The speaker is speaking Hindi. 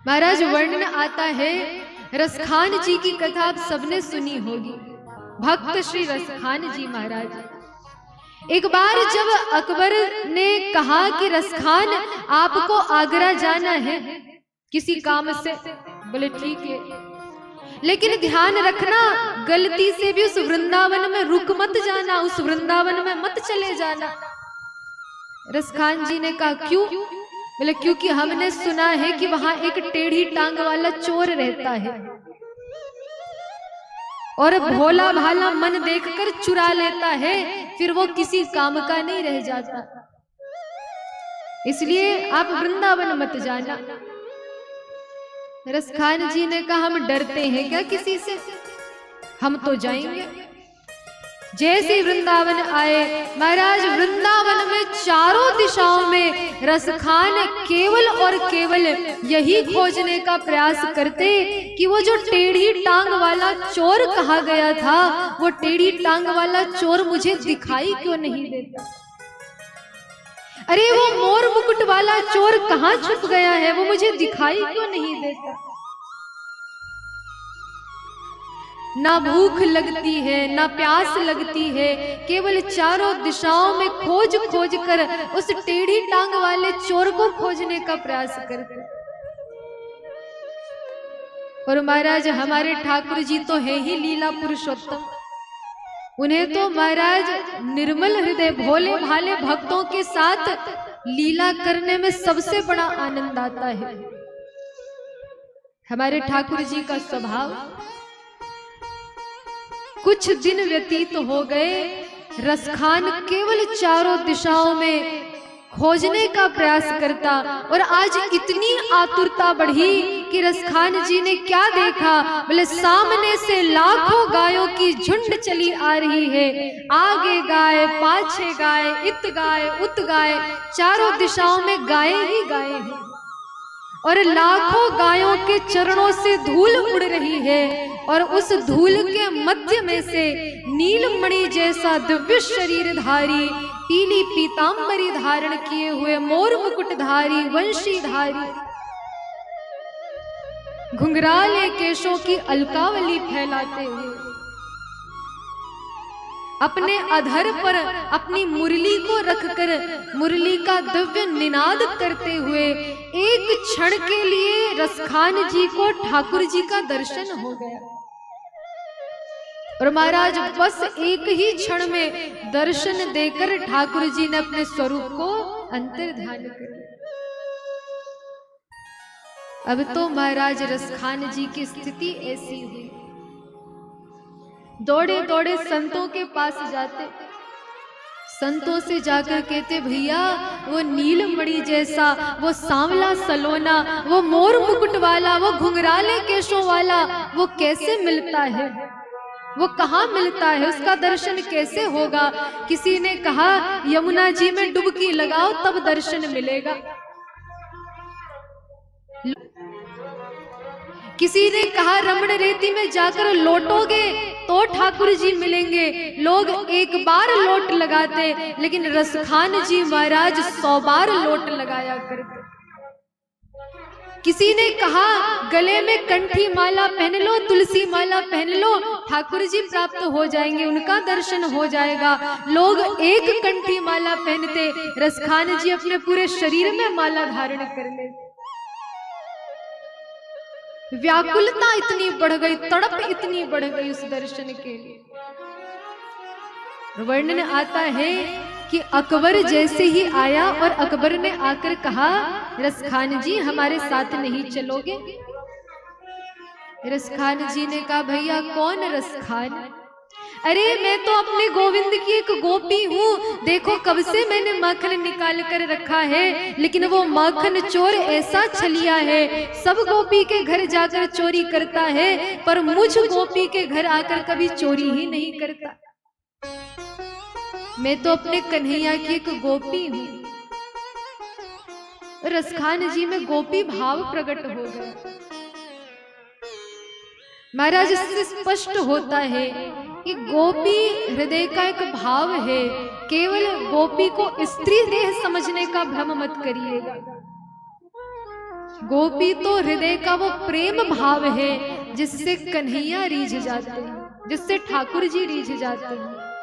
महाराज वर्णन आता है, रसखान जी की कथा आप सबने सुनी होगी। भक्त श्री रसखान जी महाराज। एक बार जब अकबर ने कहा कि रसखान आपको आगरा जाना है किसी काम से, बोले ठीक है, लेकिन ध्यान रखना गलती से भी उस वृंदावन में रुक मत जाना, उस वृंदावन में मत चले जाना। रसखान जी ने कहा क्यों? बोले क्योंकि हमने सुना है कि वहां एक टेढ़ी टांग वाला चोर रहता है और भोला भाला मन देखकर चुरा लेता है, फिर वो किसी काम का नहीं रह जाता, इसलिए आप वृंदावन मत जाना। रसखान जी ने कहा हम डरते हैं क्या किसी से, हम तो जाएंगे। जैसे वृंदावन आए महाराज, वृंदावन में चारों दिशाओं में रसखान केवल और केवल यही खोजने का प्रयास करते कि वो जो टेढ़ी टांग वाला चोर कहा गया था, वो टेढ़ी टांग वाला चोर मुझे दिखाई क्यों नहीं देता। अरे वो मोर मुकुट वाला चोर कहाँ छुप गया है, वो मुझे दिखाई क्यों नहीं देता। ना भूख लगती है ना प्यास लगती है, केवल चारों दिशाओं में खोज खोज कर उस टेढ़ी टांग वाले चोर को खोजने का प्रयास करते। और महाराज हमारे ठाकुर जी तो है ही लीला पुरुषोत्तम, उन्हें तो महाराज निर्मल हृदय भोले भाले भक्तों के साथ लीला करने में सबसे बड़ा आनंद आता है। हमारे ठाकुर जी का स्वभाव, कुछ दिन व्यतीत हो गए, रसखान केवल चारों दिशाओं में खोजने का प्रयास करता, और आज इतनी आतुरता बढ़ी कि रसखान जी ने क्या देखा, बोले सामने से लाखों गायों की झुंड चली आ रही है, आगे गाय पाछे गाय, इत गाय उत गाय, चारों दिशाओं में गायें ही गायें हैं, और लाखों गायों के चरणों से धूल उड़ रही है, और उस धूल के मध्य में से नीलमणि जैसा दिव्य शरीरधारी, पीली पीतांबरी धारण किए हुए, मोर मुकुटधारी, वंशीधारी, घुंघराले केशों की अलकावली फैलाते हुए, अपने अधर पर अपनी मुरली को रखकर मुरली का दिव्य निनाद करते हुए, एक क्षण के लिए रसखान जी को ठाकुर जी का दर्शन हो गया। और महाराज बस एक ही क्षण में दर्शन देकर ठाकुर जी ने अपने स्वरूप को अंतर्धान कर लिया। अब तो महाराज रसखान जी की स्थिति ऐसी हुई, दौड़े दौड़े संतों के पास जाते, संतों से जाकर कहते भैया वो नीलमणि जैसा, वो सांवला सलोना, वो मोर मुकुट वाला, वो घुंघराले केशों वाला, वो कैसे मिलता है, वो कहाँ मिलता है, उसका दर्शन कैसे होगा। किसी ने कहा यमुना जी में डुबकी लगाओ तब दर्शन मिलेगा, किसी ने कहा रमण रेती में जाकर लौटोगे तो ठाकुर जी मिलेंगे। लोग एक बार लोट लगाते, लेकिन रसखान जी महाराज 100 बार लोट लगाया करते। किसी ने कहा गले में कंठी माला पहन लो, तुलसी माला पहन लो, ठाकुर जी प्राप्त हो जाएंगे, उनका दर्शन हो जाएगा। लोग एक कंठी माला पहनते, रसखान जी अपने पूरे शरीर में माला धारण कर लेते। व्याकुलता इतनी बढ़ गई, तड़प इतनी बढ़ गई उस दर्शन के लिए। वर्णन आता है कि अकबर जैसे ही आया और अकबर ने आकर कहा रसखान जी हमारे साथ नहीं चलोगे। रसखान जी ने कहा भैया कौन रसखान, अरे मैं तो अपने गोविंद की एक गोपी हूँ, देखो कब से मैंने माखन निकाल कर रखा है, लेकिन वो माखन चोर ऐसा छलिया है, सब गोपी के घर जाकर चोरी करता है, पर मुझ गोपी के घर आकर कभी चोरी ही नहीं करता। मैं तो अपने कन्हैया की एक गोपी हूँ। रसखान जी में गोपी भाव प्रकट हो गया। महाराज इससे स्पष्ट होता है कि गोपी हृदय का एक भाव है, केवल गोपी को स्त्री देह समझने का भ्रम मत करिएगा। गोपी तो हृदय का वो प्रेम भाव है जिससे कन्हैया रीझ जाते हैं, जिससे ठाकुर जी रीझ जाते हैं।